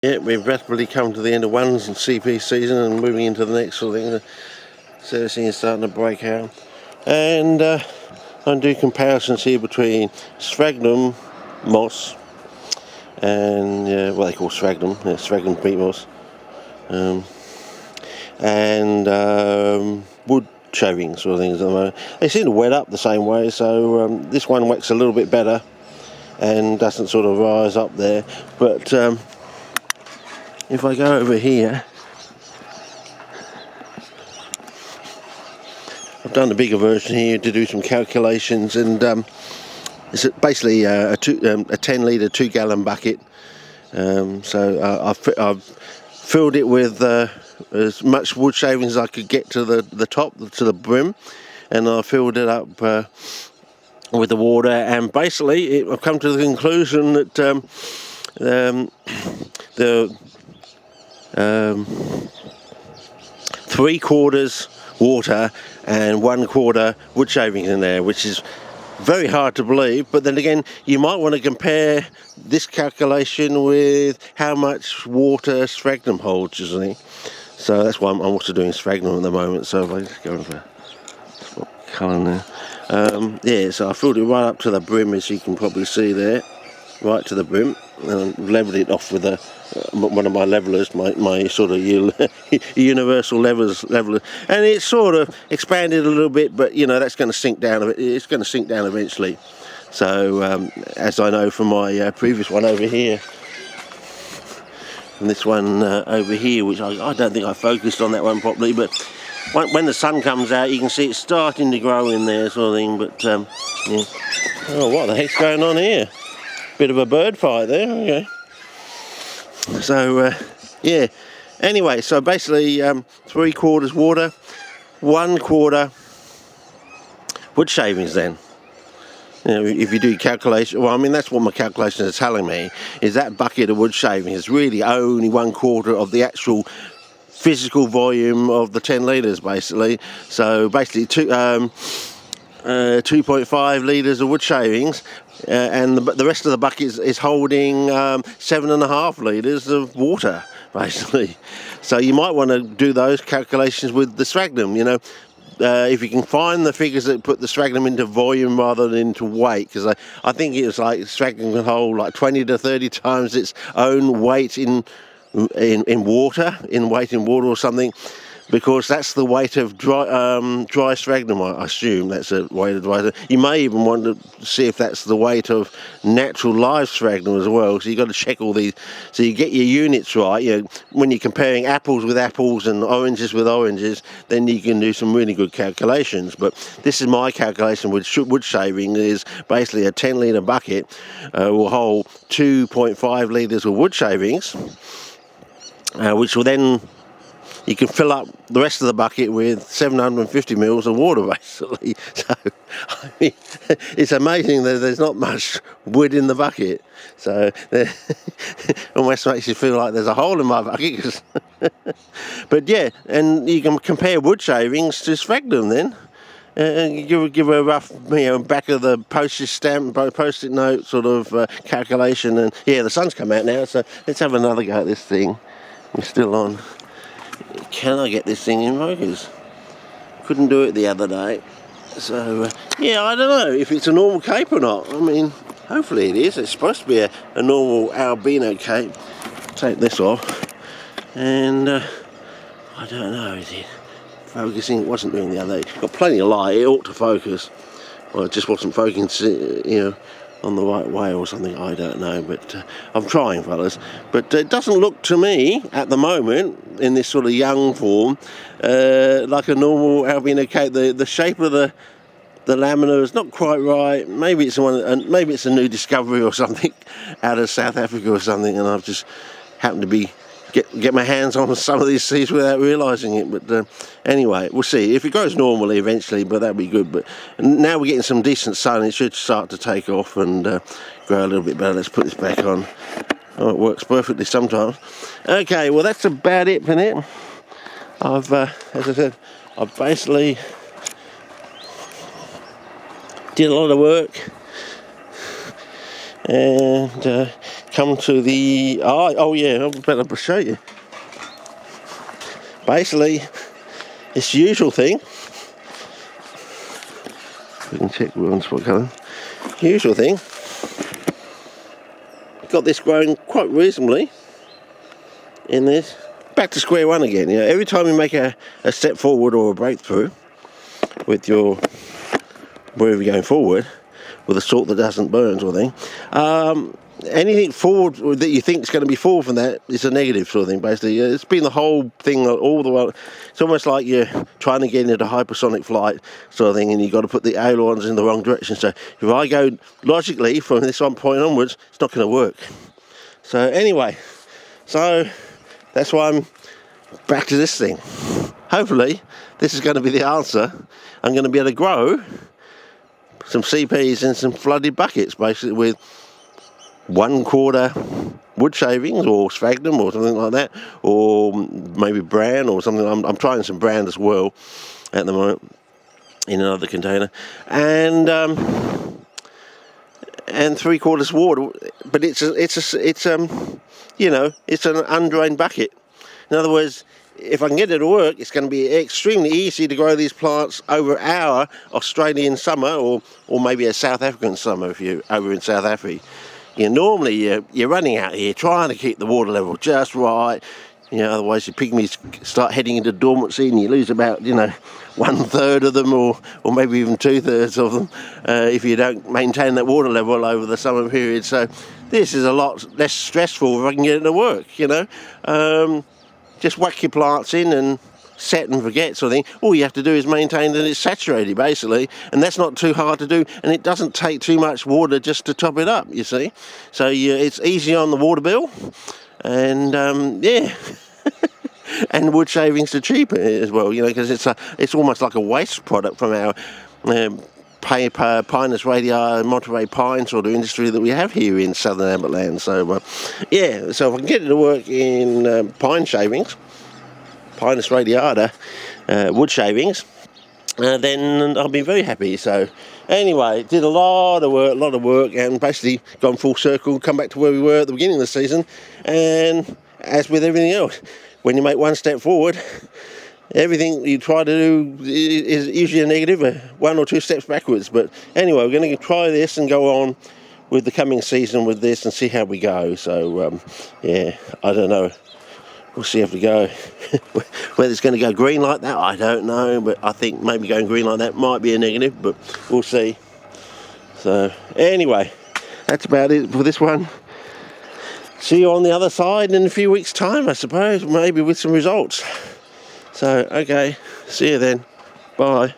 Yeah, we've rapidly come to the end of one CP season and moving into the next sort of thing. So this thing is starting to break out. And I'm doing comparisons here between sphagnum moss and what they call sphagnum, sphagnum peat moss, and wood shavings sort of things at the moment. They seem to wet up the same way, so this one wets a little bit better and doesn't sort of rise up there. But if I go over here, I've done the bigger version here to do some calculations, and it's basically a 10 litre 2 gallon bucket. So I've filled it with as much wood shavings as I could get to the top, to the brim, and I filled it up with the water, and basically I've come to the conclusion that the 3/4 water and 1/4 wood shavings in there, which is very hard to believe. But then again, you might want to compare this calculation with how much water sphagnum holds, isn't it? So that's why I'm also doing sphagnum at the moment. So if I just go for colour now, yeah, so I filled it right up to the brim, as you can probably see there, right to the brim, and levelled it off with one of my levelers, my sort of universal leveler, and it sort of expanded a little bit, but you know, that's going to sink down a bit. It's going to sink down eventually. So as I know from my previous one over here, and this one over here, which I don't think I focused on that one properly, but when the sun comes out, you can see it's starting to grow in there, sort of thing. But yeah. Oh, what the heck's going on here? Bit of a bird fight there. Okay. So yeah. Anyway, so basically 3/4 water, 1/4 wood shavings. Then, you know, if you do calculation, well, I mean, that's what my calculations are telling me, is that bucket of wood shavings is really only 1/4 of the actual physical volume of the 10 litres, basically. So basically 2.5 litres of wood shavings, and the rest of the bucket is holding 7.5 litres of water, basically. So you might want to do those calculations with the sphagnum, you know. If you can find the figures that put the sphagnum into volume rather than into weight, because I think it's like sphagnum can hold like 20 to 30 times its own weight in water, or something, because that's the weight of dry sphagnum. I assume that's the weight of dry. You may even want to see if that's the weight of natural live sphagnum as well. So you've got to check all these, so you get your units right. You know, when you're comparing apples with apples and oranges with oranges, then you can do some really good calculations. But this is my calculation with wood shaving. Is basically a 10 litre bucket will hold 2.5 litres of wood shavings, which will then, you can fill up the rest of the bucket with 750 mils of water, basically. So, I mean, it's amazing that there's not much wood in the bucket. So, almost makes you feel like there's a hole in my bucket. But yeah, and you can compare wood shavings to sphagnum then. And give a rough, you know, back of the postage stamp, post-it note sort of calculation. And yeah, the sun's come out now, so let's have another go at this thing. We're still on. Can I get this thing in focus? Couldn't do it the other day. So, yeah, I don't know if it's a normal cape or not. I mean, hopefully it is. It's supposed to be a normal albino cape. Take this off. And, I don't know, is it focusing? It wasn't doing the other day. Got plenty of light. It ought to focus. Well, it just wasn't focusing, you know, on the right way or something, I don't know, but I'm trying, fellas. But it doesn't look to me at the moment, in this sort of young form, like a normal albino cape. The shape of the lamina is not quite right. Maybe it's maybe it's a new discovery or something out of South Africa or something, and I've just happened to get my hands on some of these seeds without realising it. But anyway, we'll see if it goes normally eventually, but that'll be good. But now we're getting some decent sun, it should start to take off and grow a little bit better. Let's put this back on. Oh, it works perfectly sometimes. Okay, well, that's about it for now. I've as I said, I've basically did a lot of work and come to the... Oh yeah, I better show you. Basically, it's the usual thing. We can check what's what colour. Usual thing. Got this growing quite reasonably in this. Back to square one again. You know, every time you make a step forward or a breakthrough with your wherever you're going forward, with a salt that doesn't burn sort of thing, anything forward that you think is going to be forward from that is a negative sort of thing, basically. It's been the whole thing all the way. It's almost like you're trying to get into hypersonic flight sort of thing, and you've got to put the ailerons in the wrong direction. So if I go logically from this one point onwards, it's not going to work. So anyway, so that's why I'm back to this thing. Hopefully this is going to be the answer. I'm going to be able to grow some CPs in some flooded buckets, basically with 1/4 wood shavings or sphagnum or something like that, or maybe bran or something. I'm trying some bran as well at the moment in another container, and 3/4 water. But it's you know, it's an undrained bucket. In other words, if I can get it to work, it's going to be extremely easy to grow these plants over our Australian summer, or maybe a South African summer if you're over in South Africa. You know, normally you're running out here trying to keep the water level just right. You know, otherwise your pygmies start heading into dormancy and you lose about, you know, 1/3 of them, or maybe even 2/3 of them if you don't maintain that water level over the summer period. So this is a lot less stressful if I can get it to work, you know. Just whack your plants in and set and forget sort of thing. All you have to do is maintain that it's saturated, basically, and that's not too hard to do, and it doesn't take too much water just to top it up, you see. So it's easy on the water bill, and yeah. And wood shavings are cheaper as well, you know, because it's almost like a waste product from our paper, Pinus radii, Monterey pine sort of industry that we have here in southern Abertland. So yeah, so if I can get it to work in pine shavings, Pinus radiata, wood shavings, then I'll be very happy. So anyway, did a lot of work, and basically gone full circle, come back to where we were at the beginning of the season. And as with everything else, when you make one step forward, everything you try to do is usually a negative, 1 or 2 steps backwards. But anyway, we're going to try this and go on with the coming season with this and see how we go. So yeah, I don't know. We'll see how we go. Whether it's going to go green like that, I don't know. But I think maybe going green like that might be a negative, but we'll see. So anyway, that's about it for this one. See you on the other side in a few weeks' time, I suppose, maybe with some results. So, okay, see you then. Bye.